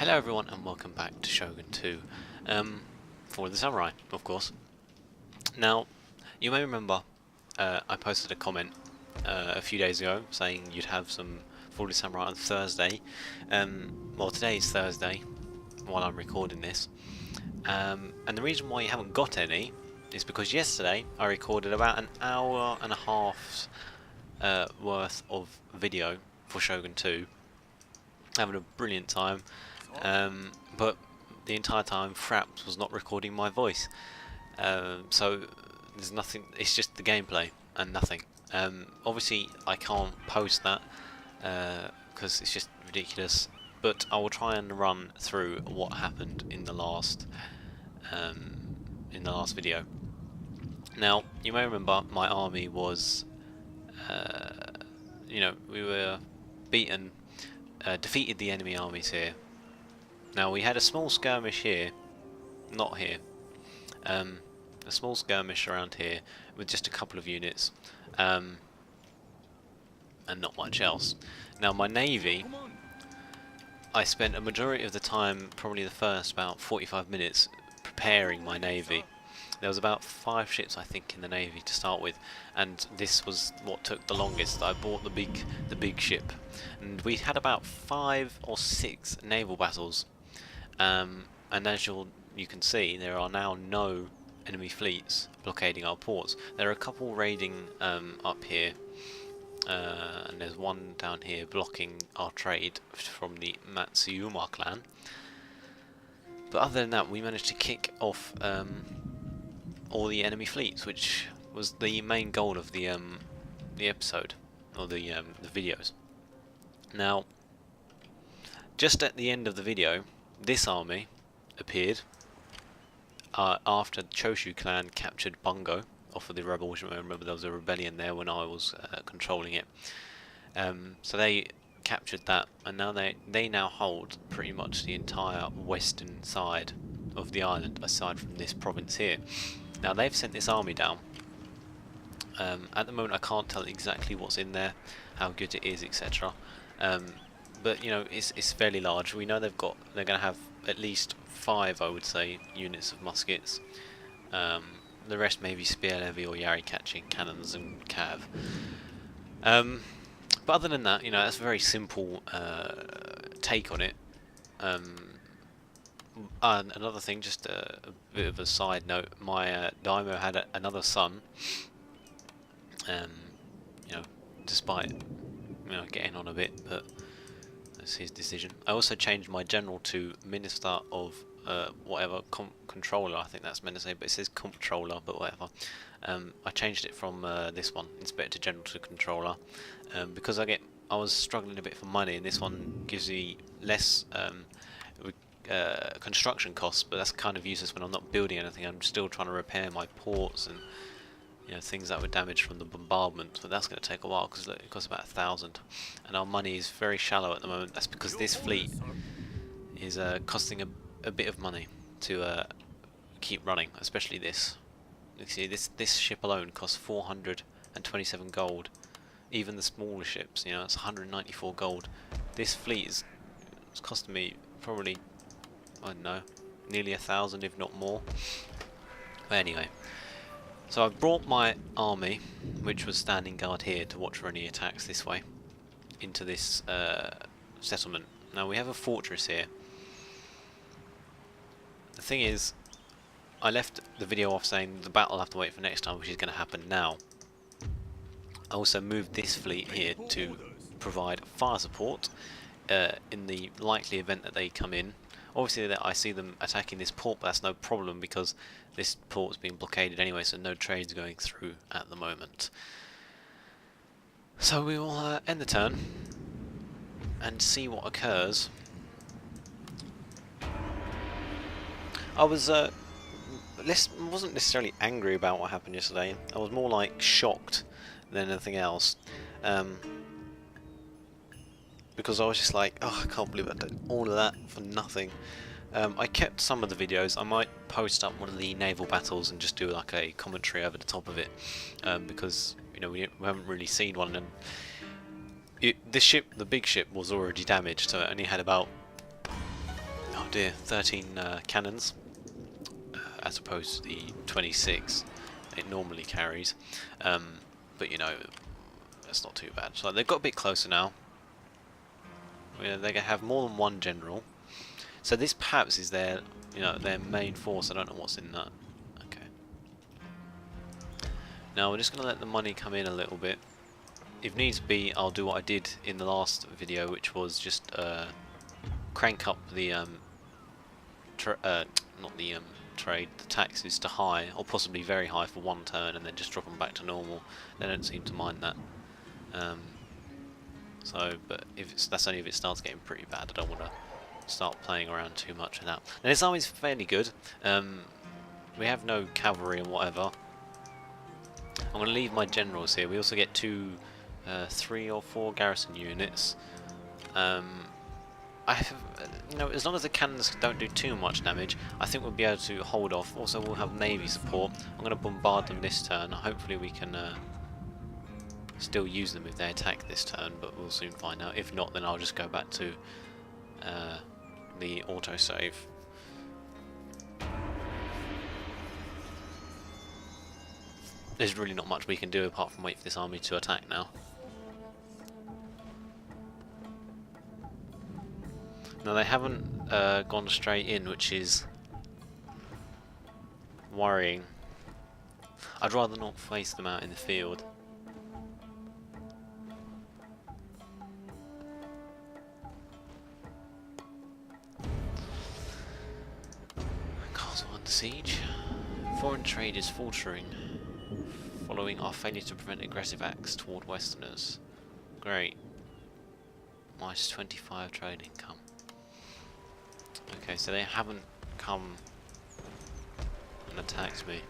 Hello everyone and welcome back to Shogun 2 for the Samurai, of course. Now, you may remember I posted a comment a few days ago saying you'd have some For the Samurai on Thursday. Well, today is Thursday while I'm recording this. And the reason why you haven't got any is because yesterday I recorded about an hour and a half's worth of video for Shogun 2. Having a brilliant time. But the entire time Fraps was not recording my voice, so there's nothing, it's just the gameplay and nothing. Obviously I can't post that because it's just ridiculous, but I will try and run through what happened in the last video. Now, you may remember my army was we were beaten, defeated the enemy armies here. Now we had a small skirmish here, not here, a small skirmish around here with just a couple of units, and not much else. Now my navy, I spent a majority of the time, probably the first about 45 minutes, preparing my navy. There was about 5 ships I think in the navy to start with, and this was what took the longest. I bought the big ship, and we had about 5 or 6 naval battles. And as you can see, there are now no enemy fleets blockading our ports. There are a couple raiding up here, and there's one down here blocking our trade from the Satsuma clan. But other than that, we managed to kick off all the enemy fleets, which was the main goal of the episode, or the videos. Now, just at the end of the video, this army appeared after the Choshu clan captured Bungo off of the rebels. You remember there was a rebellion there when I was controlling it. So they captured that, and now they now hold pretty much the entire western side of the island, aside from this province here. Now they've sent this army down. At the moment I can't tell exactly what's in there, how good it is, etc. But you know, it's fairly large. We know they're going to have at least 5, I would say, units of muskets. The rest may be spear levy or yari catching cannons and cav. But other than that, you know, that's a very simple take on it. Another thing, just a bit of a side note, my Daimyo had another son. You know, despite getting on a bit, but that's his decision. I also changed my general to Minister of whatever, Controller, I think that's meant to say, but it says Comptroller, but whatever. I changed it from this one, Inspector General, to Controller, because I was struggling a bit for money, and this one gives me less construction costs, but that's kind of useless when I'm not building anything. I'm still trying to repair my ports and things that were damaged from the bombardment, but that's going to take a while because it costs about 1,000, and our money is very shallow at the moment. That's because this fleet is costing a bit of money to keep running, especially this. You see, this ship alone costs 427 gold. Even the smaller ships, it's 194 gold. This fleet is costing me probably, I don't know, nearly 1,000, if not more. But anyway. So I've brought my army, which was standing guard here, to watch for any attacks this way, into this settlement. Now we have a fortress here. The thing is, I left the video off saying the battle will have to wait for next time, which is going to happen now. I also moved this fleet here to provide fire support in the likely event that they come in. Obviously I see them attacking this port, but that's no problem because this port's being blockaded anyway, so no trade's going through at the moment. So we will end the turn and see what occurs. I wasn't necessarily angry about what happened yesterday. I was more like shocked than anything else. Because I was just like, oh, I can't believe I did all of that for nothing. I kept some of the videos. I might post up one of the naval battles and just do like a commentary over the top of it, because we haven't really seen one, and the big ship was already damaged, so it only had about dear, 13 cannons, as opposed to the 26 it normally carries. But you know, it's not too bad. So they've got a bit closer now. They're going to have more than one general. So this perhaps is their, you know, their main force. I don't know what's in that. Okay. Now we're just going to let the money come in a little bit. If needs be, I'll do what I did in the last video, which was just crank up the trade, the taxes to high, or possibly very high for one turn, and then just drop them back to normal. They don't seem to mind that. But if that's only if it starts getting pretty bad. I don't want to start playing around too much with that. Now this army's fairly good. We have no cavalry and whatever. I'm going to leave my generals here. We also get 3 or 4 garrison units. I have, you know, as long as the cannons don't do too much damage, I think we'll be able to hold off. Also, we'll have navy support. I'm going to bombard them this turn. Hopefully, we can still use them if they attack this turn, but we'll soon find out. If not, then I'll just go back to the autosave. There's really not much we can do apart from wait for this army to attack now. Now they haven't gone straight in, which is worrying. I'd rather not face them out in the field. Castle under siege. Foreign trade is faltering, following our failure to prevent aggressive acts toward Westerners. Great. Minus 25 trade income. Okay, so they haven't come and attacked me.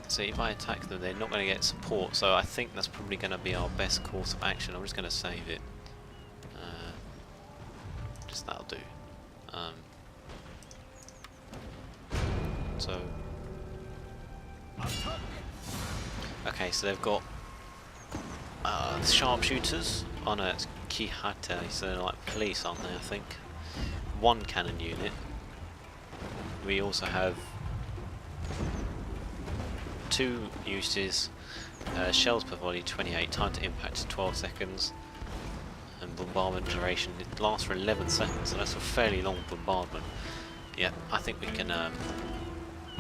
So if I attack them, they're not going to get support, so I think that's probably going to be our best course of action. I'm just going to save it. Just that'll do. Okay, so they've got sharpshooters. Oh no, it's Kihate, so they're like police, aren't they, I think. 1 cannon unit. We also have 2 uses. Shells per volley 28, time to impact 12 seconds. And bombardment duration, it lasts for 11 seconds, so that's a fairly long bombardment. Yeah, I think we can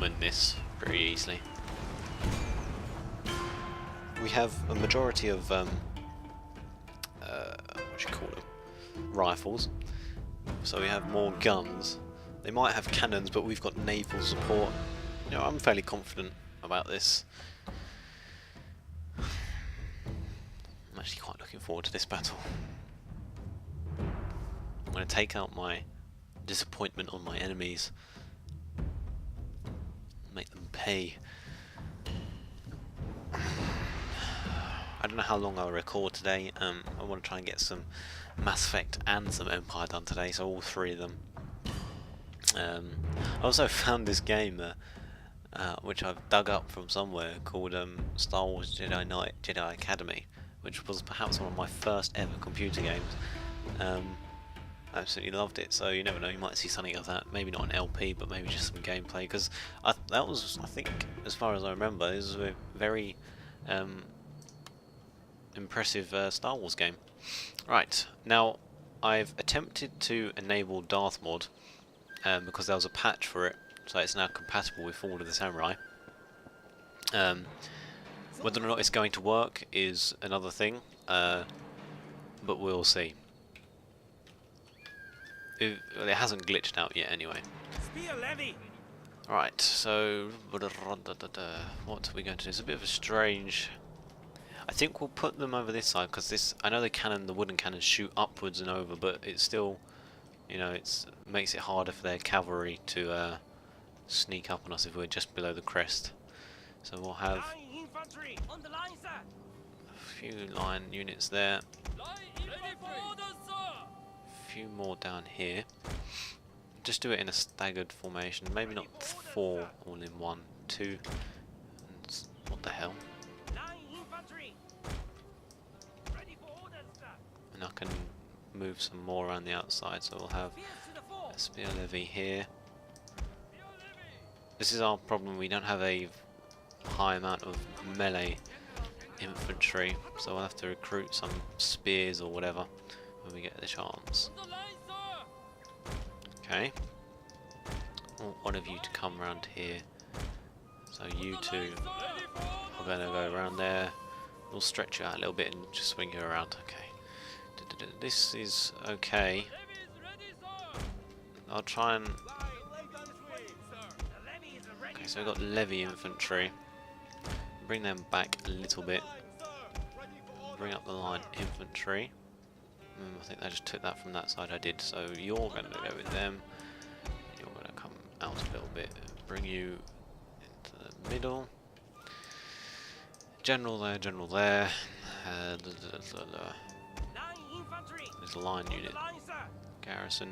win this pretty easily. We have a majority of rifles, so we have more guns. They might have cannons, but we've got naval support. You know, I'm fairly confident about this. I'm actually quite looking forward to this battle. I'm going to take out my disappointment on my enemies, make them pay. I don't know how long I'll record today. I want to try and get some Mass Effect and some Empire done today, so all 3 of them. I also found this game which I've dug up from somewhere called Star Wars Jedi Knight Jedi Academy, which was perhaps one of my first ever computer games. I absolutely loved it, so you never know, you might see something of that. Maybe not an LP, but maybe just some gameplay, because that was, I think, as far as I remember, this was a very impressive Star Wars game. Right, now I've attempted to enable Darth mod because there was a patch for it, so it's now compatible with Fall of the Samurai. Whether or not it's going to work is another thing, but we'll see. It hasn't glitched out yet anyway. Right, so what are we going to do? It's a bit of a strange... I think we'll put them over this side, because this, I know the wooden cannons shoot upwards and over, but it's still, you know, it makes it harder for their cavalry to sneak up on us if we're just below the crest. So we'll have a few line units there, a few more down here. Just do it in a staggered formation, maybe not 4 all in 1, 2, and what the hell. And I can move some more around the outside. So we'll have a spear levy here. This is our problem. We don't have a high amount of melee infantry, so we'll have to recruit some spears or whatever when we get the chance. Okay. I want one of you to come around here. So you two are going to go around there. We'll stretch you out a little bit and just swing you around. Okay. This is okay. I'll try and... Okay, so we've got levy infantry. Bring them back a little bit. Bring up the line infantry. I think I just took that from that side. I did. So you're going to go with them. You're going to come out a little bit. Bring you into the middle. General there, general there. There's a line unit. Garrison.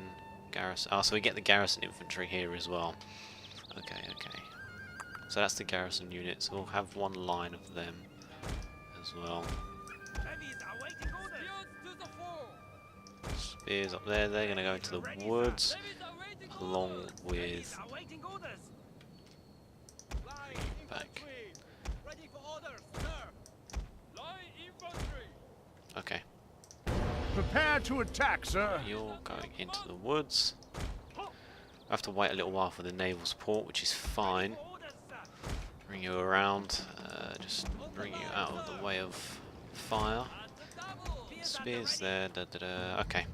Oh, so we get the garrison infantry here as well. Okay, okay. So that's the garrison unit, so we'll have one line of them as well. Spears up there, they're going to go into the woods along with... Back. Okay. Prepare to attack, sir. You're going into the woods. I have to wait a little while for the naval support, which is fine. Bring you around, just bring you out of the way of fire. Spears there, okay.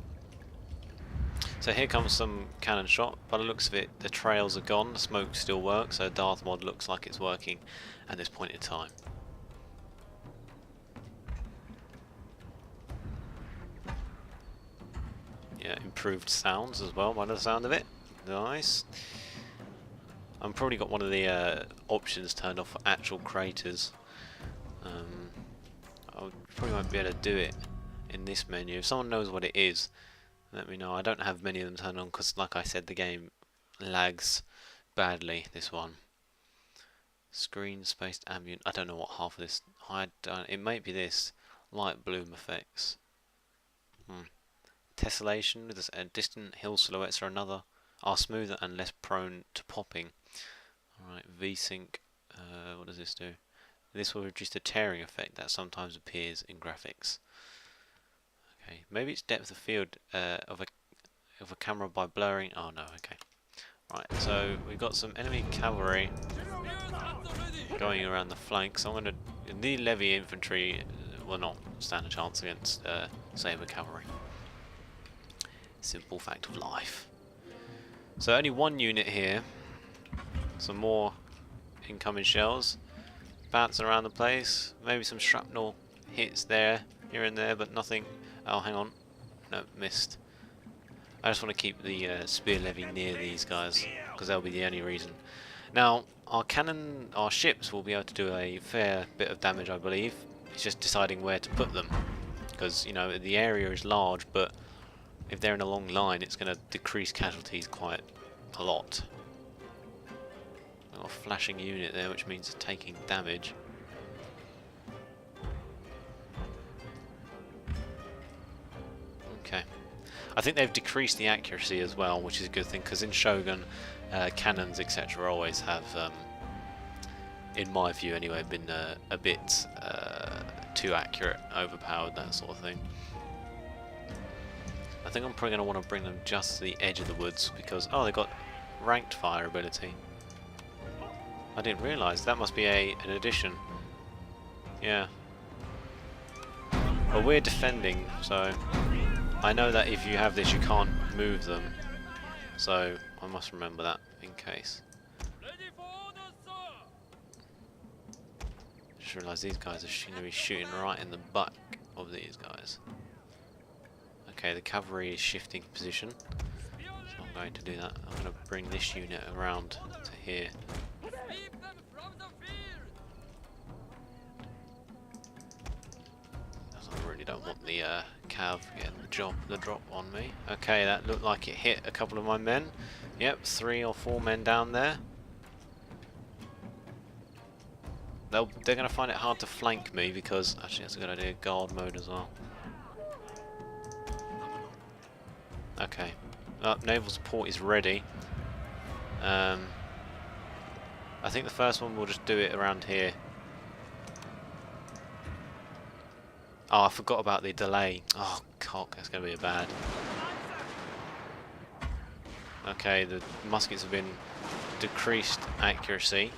So here comes some cannon shot. By the looks of it, the trails are gone, the smoke still works, so Darth mod looks like it's working at this point in time. Yeah, improved sounds as well by the sound of it. Nice. I've probably got one of the options turned off for actual craters. I probably won't be able to do it in this menu. If someone knows what it is, let me know. I don't have many of them turned on because, like I said, the game lags badly, this one. Screen spaced ambient. I don't know what half of this. It might be this. Light bloom effects. Tessellation with distant hill silhouettes are smoother and less prone to popping. Alright, VSync, what does this do? This will reduce the tearing effect that sometimes appears in graphics. Okay, maybe it's depth of field of a camera by blurring. Oh no, okay. Right, so we've got some enemy cavalry going around the flanks. I'm gonna the levy infantry will not stand a chance against saber cavalry. Simple fact of life. So only one unit here. Some more incoming shells bouncing around the place. Maybe some shrapnel hits there, here and there, but nothing. Oh, hang on. No, missed. I just want to keep the spear levy near these guys because that'll be the only reason. Now, our ships will be able to do a fair bit of damage, I believe. It's just deciding where to put them because, you know, the area is large, but if they're in a long line, it's going to decrease casualties quite a lot. Got a flashing unit there, which means it's taking damage. Okay. I think they've decreased the accuracy as well, which is a good thing, because in Shogun, cannons, etc. always have, in my view anyway, been a bit too accurate, overpowered, that sort of thing. I think I'm probably going to want to bring them just to the edge of the woods because, oh, they've got ranked fire ability. I didn't realise. That must be an addition. Yeah. Well, we're defending, so I know that if you have this you can't move them. So I must remember that in case. Just realised these guys are going to be shooting right in the butt of these guys. Okay, the cavalry is shifting position, so I'm going to do that. I'm going to bring this unit around to here. I really don't want the cav getting the drop on me. Okay, that looked like it hit a couple of my men. Yep, 3 or 4 men down there. They're going to find it hard to flank me because, actually that's a good idea, guard mode as well. Okay. Naval support is ready. I think the first one we'll just do it around here. Oh, I forgot about the delay. Oh, cock, that's going to be bad. Okay, the muskets have been decreased accuracy.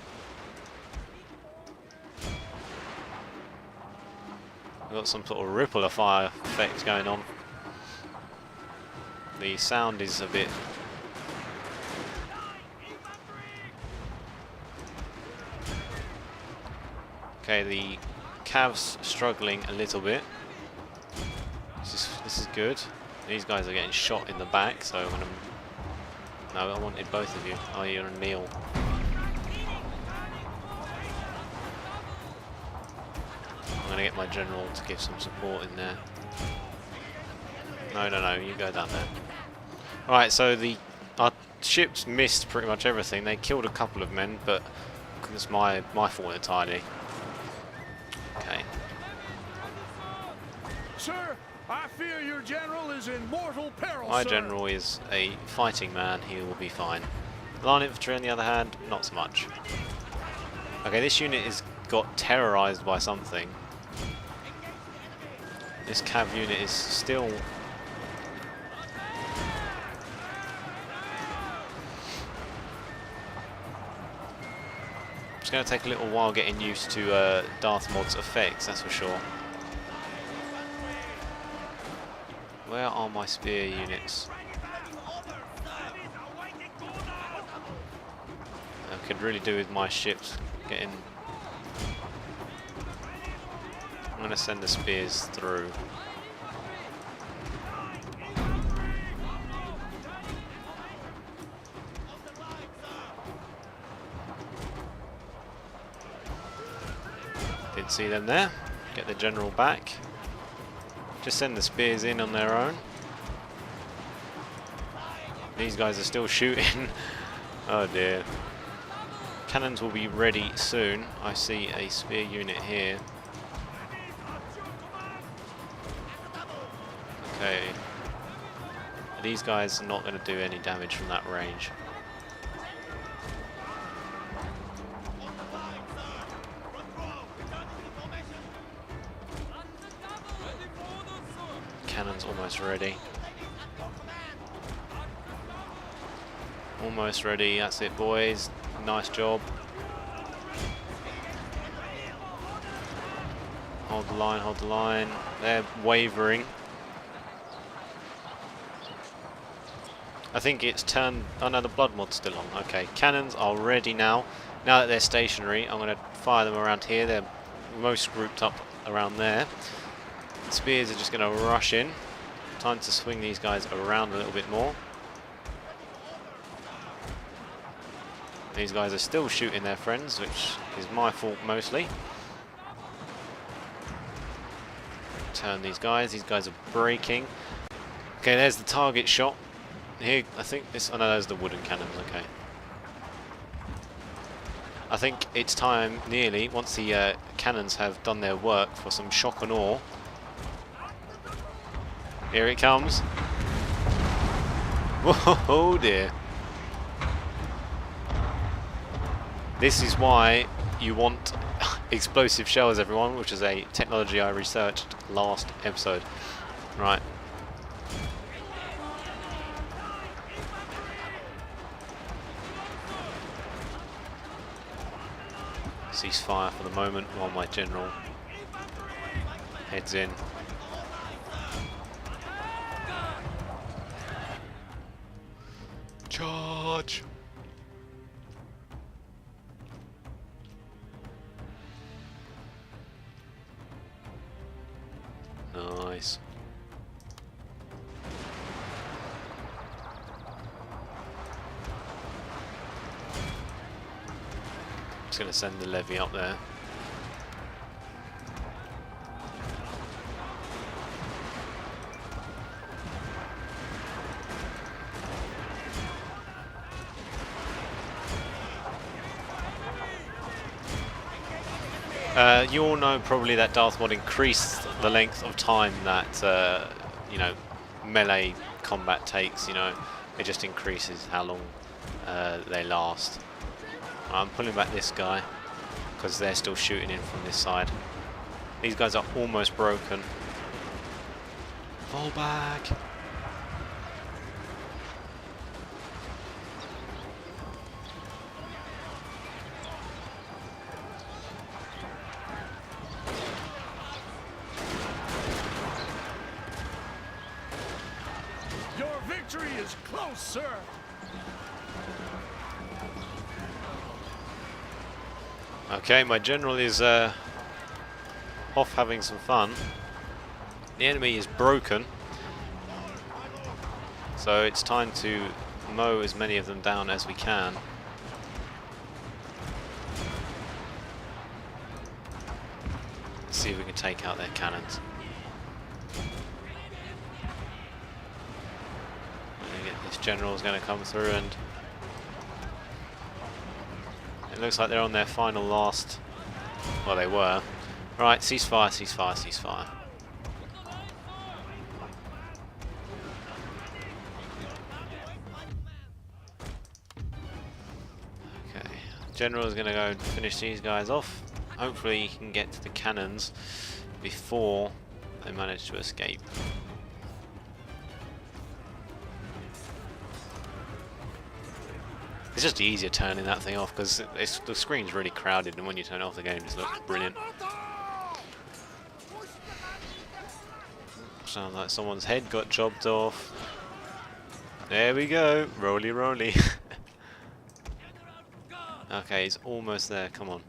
We've got some sort of ripple of fire effect going on. The sound is a bit... Okay, the Cavs struggling a little bit. This is good. These guys are getting shot in the back, so I'm gonna... No, I wanted both of you. Oh, you're a kneel. I'm gonna get my general to give some support in there. No, you go down there. Alright, so our ships missed pretty much everything. They killed a couple of men, but it's my fault entirely. Okay. Sir, I fear your general is in mortal peril, My sir. general is a fighting man. He will be fine. Line infantry, on the other hand, not so much. Okay, this unit is got terrorized by something. This cav unit is still... It's going to take a little while getting used to Darth Mod's effects, that's for sure. Where are my spear units? I could really do with my ships getting... I'm going to send the spears through. Didn't see them there. Get the general back. Just send the spears in on their own. These guys are still shooting. Oh dear. Cannons will be ready soon. I see a spear unit here. Okay. These guys are not going to do any damage from that range. Cannon's almost ready. Almost ready, that's it boys. Nice job. Hold the line, hold the line. They're wavering. I think it's turned... Oh no, the blood mod's still on. Okay, cannons are ready now. Now that they're stationary, I'm going to fire them around here. They're most grouped up around there. Spears are just going to rush in. Time to swing these guys around a little bit more. These guys are still shooting their friends, which is my fault mostly. Turn these guys are breaking. Okay, there's the target shot. Here, I think this... Oh no, those are the wooden cannons, okay. I think it's time, nearly, once the cannons have done their work, for some shock and awe. Here it comes. Whoa, dear. This is why you want explosive shells, everyone, which is a technology I researched last episode. Right. Ceasefire for the moment while my general heads in. Charge! Nice. Just going to send the levy up there. You all know probably that Darth Mod increased the length of time that you know, melee combat takes, you know, it just increases how long they last. I'm pulling back this guy because they're still shooting in from this side. These guys are almost broken. Fall back. Your victory is close, sir. Okay, my general is off having some fun. The enemy is broken, so it's time to mow as many of them down as we can. Let's see if we can take out their cannons. I think this general is going to come through, and it looks like they're on their final last. Well, they were. Right, ceasefire, ceasefire, ceasefire. Okay, general is going to go and finish these guys off. Hopefully he can get to the cannons before they manage to escape. It's just easier turning that thing off because the screen's really crowded, and when you turn it off, the game just looks brilliant. Sounds like someone's head got chopped off. There we go, roly roly. Okay, he's almost there. Come on.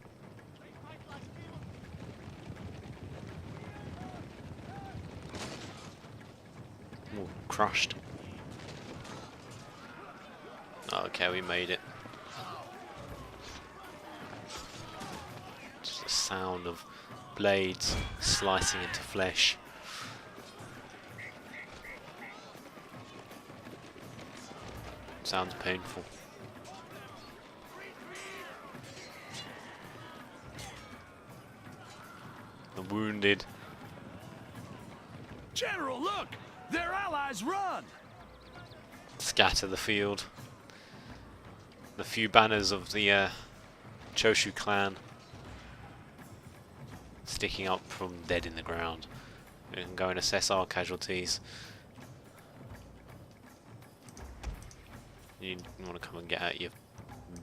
Ooh, crushed. Okay, we made it. Just the sound of blades slicing into flesh. Sounds painful. The wounded. General, look! Their allies run! Scatter the field. The few banners of the Choshu clan sticking up from dead in the ground. We can go and assess our casualties. You want to come and get at your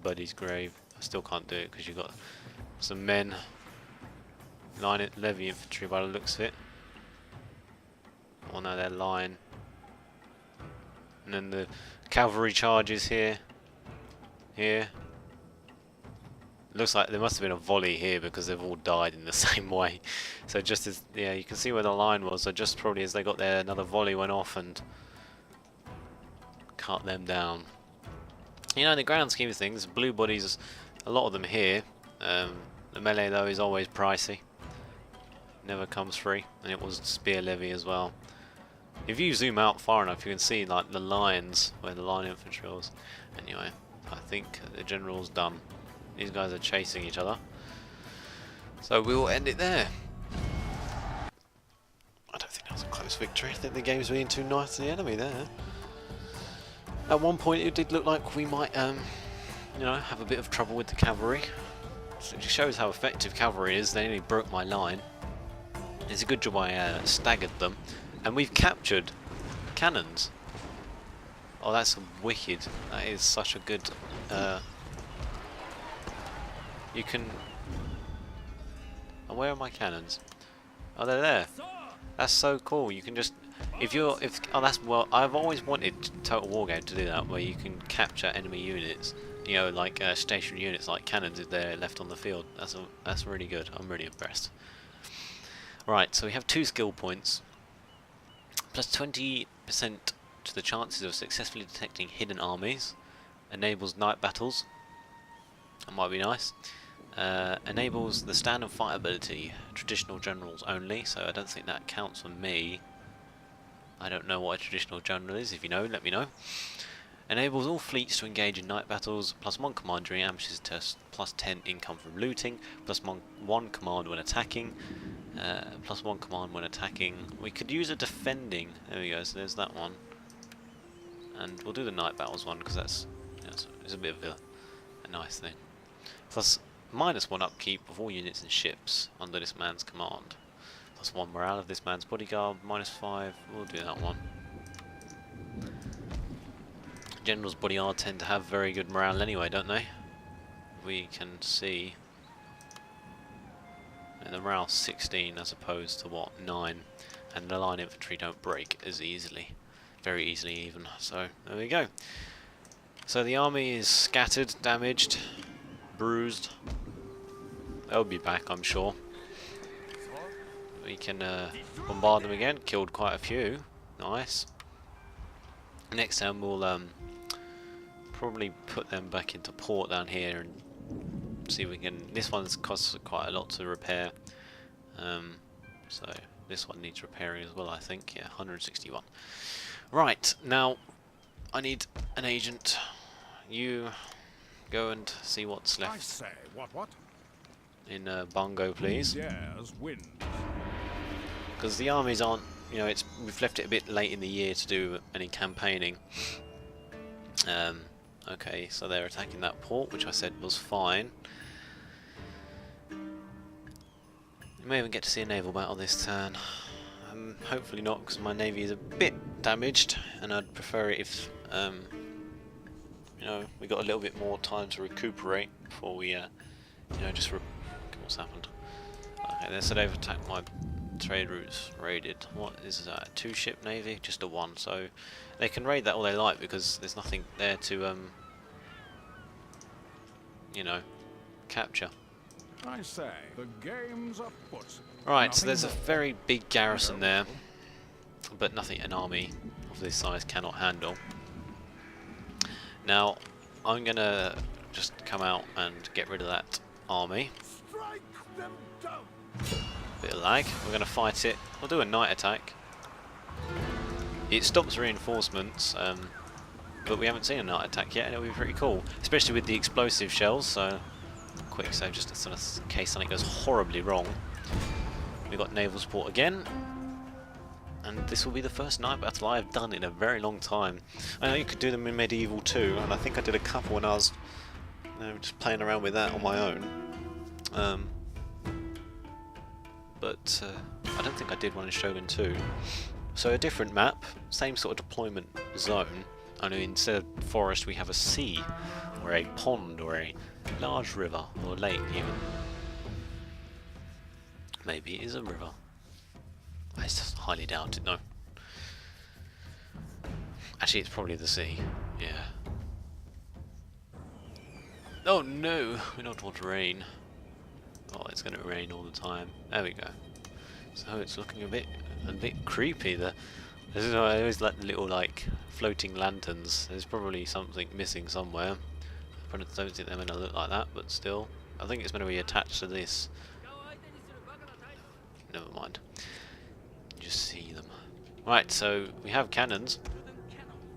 buddy's grave. I still can't do it because you've got some men. Levy infantry by the looks of it. Oh no, they're line. And then the cavalry charges here. Here. Looks like there must have been a volley here because they've all died in the same way. So just as, yeah, you can see where the line was. So just probably as they got there, another volley went off and cut them down. You know, in the grand scheme of things, blue bodies, a lot of them here. The melee though is always pricey. Never comes free, and it was spear levy as well. If you zoom out far enough, you can see like the lines where the line infantry was. Anyway, I think the general's done. These guys are chasing each other, so we will end it there. I don't think that was a close victory. I think the game's being too nice to the enemy there. At one point, it did look like we might, you know, have a bit of trouble with the cavalry. So it shows how effective cavalry is. They nearly broke my line. It's a good job I staggered them, and we've captured cannons. Oh, that's wicked. That is such a good. You can. Oh, where are my cannons? Oh, they're there. That's so cool. You can just. Oh, that's, well, I've always wanted Total War game to do that, where you can capture enemy units, you know, like stationary units like cannons if they're left on the field. That's really good. I'm really impressed. Right, so we have 2 skill points, plus 20% to the chances of successfully detecting hidden armies, enables night battles, that might be nice, enables the stand and fight ability, traditional generals only, so I don't think that counts for me. I don't know what a traditional general is. If you know, let me know. Enables all fleets to engage in night battles, +1 command during ambushes tests, +10 income from looting, +1 command when attacking, +1 command when attacking. We could use a defending. There we go, so there's that one. And we'll do the night battles one because that's it's a bit of a nice thing. Plus -1 upkeep of all units and ships under this man's command. +1 morale of this man's bodyguard, -5. We'll do that one. Generals bodyguard tend to have very good morale anyway, don't they? We can see. And the morale 16 as opposed to what, 9, and the line infantry don't break as easily, very easily even. So there we go. So the army is scattered, damaged, bruised. They'll be back, I'm sure. We can bombard them again. Killed quite a few. Nice. Next time we'll probably put them back into port down here and see if we can. This one's costs quite a lot to repair, so this one needs repairing as well, I think. Yeah, 161. Right, now I need an agent. You go and see what's left. I say, what? In Bungo, please. Dares wins. Because the armies aren't, you know, we've left it a bit late in the year to do any campaigning. Okay, so they're attacking that port, which I said was fine. We may even get to see a naval battle this turn. Hopefully not, because my navy is a bit damaged, and I'd prefer it if, you know, we got a little bit more time to recuperate before we, you know, just what's happened. Okay, so they've attacked my trade routes, raided. What is that? A 2-ship navy? Just a 1. So they can raid that all they like because there's nothing there to, you know, capture. I say, the game's afoot. Right, so there's a very big garrison there, but nothing an army of this size cannot handle. Now, I'm gonna just come out and get rid of that army. Strike them down. Bit of lag. We're gonna fight it. We'll do a night attack. It stops reinforcements, but we haven't seen a night attack yet, and it'll be pretty cool, especially with the explosive shells. So, quick save just in case something goes horribly wrong. We've got naval support again, and this will be the first night battle I've done in a very long time. I know you could do them in Medieval too, and I think I did a couple when I was, you know, just playing around with that on my own. But I don't think I did one in Shogun 2. So a different map, same sort of deployment zone, only instead of forest we have a sea, or a pond, or a large river, or lake even. Maybe it is a river. I just highly doubt it, no. Actually, it's probably the sea, yeah. Oh no, we don't want rain. Oh, it's going to rain all the time. There we go. So it's looking a bit creepy. This is why I always like the little like floating lanterns. There's probably something missing somewhere. I don't think they're going to look like that, but still, I think it's going to be attached to this. Never mind. Just see them. Right, so we have cannons.